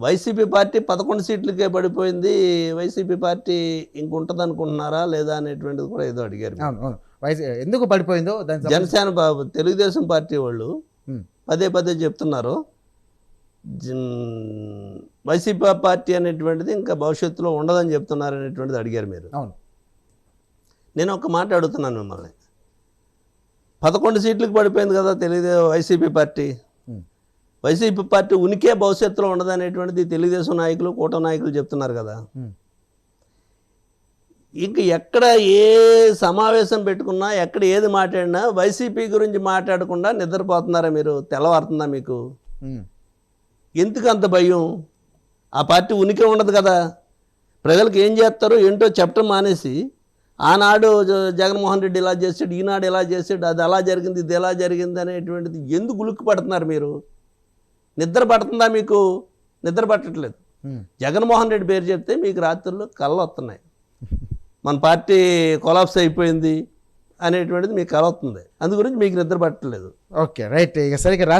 YCP party 11 సీట్లకే పడిపోయింది, YCP party ఇంకుంటుంది అనుకుంటున్నారా లేదా అనేటువంటిది కూడా ఏదో అడిగారు. అవును అవును ఎందుకు పడిపోయిందో దాని జనసేన తెలుగుదేశం పార్టీ వాళ్ళు పదే పదే చెప్తున్నారు వైసీపీ పార్టీ అనేటువంటిది ఇంకా భవిష్యత్తులో ఉండదని చెప్తున్నారు అనేటువంటిది అడిగారు మీరు. అవును నేను ఒక మాట అడుగుతున్నాను మిమ్మల్ని, 11 సీట్లకు పడిపోయింది కదా వైసీపీ పార్టీ. వైసీపీ పార్టీ ఉనికే భవిష్యత్తులో ఉండదనేటువంటిది తెలుగుదేశం నాయకులు, కూటమి నాయకులు చెప్తున్నారు కదా. ఇంక ఎక్కడ ఏ సమావేశం పెట్టుకున్నా, ఎక్కడ ఏది మాట్లాడినా వైసీపీ గురించి మాట్లాడకుండా నిద్రపోతున్నారా మీరు? తెల్లవారుతుందా మీకు? ఎందుకు అంత భయం? ఆ పార్టీ ఉనికి ఉండదు కదా. ప్రజలకు ఏం చేస్తారో ఏంటో చెప్పడం మానేసి, ఆనాడు జగన్మోహన్ రెడ్డి ఇలా చేసాడు, ఈనాడు ఇలా చేసాడు, అది అలా జరిగింది, ఇది ఎలా జరిగింది అనేటువంటిది ఎందుకు ఉలిక్కి పడుతున్నారు మీరు? నిద్ర పడుతుందా మీకు? నిద్ర పట్టట్లేదు. జగన్మోహన్ రెడ్డి పేరు చెప్తే మీకు రాత్రుల్లో కళ్ళు వస్తున్నాయి, మన పార్టీ కొలాప్స్ అయిపోయింది అనేటువంటిది మీకు కల వస్తుంది. అందు గురించి మీకు నిద్ర పట్టలేదు. Okay right. ఇక సరిగ్గా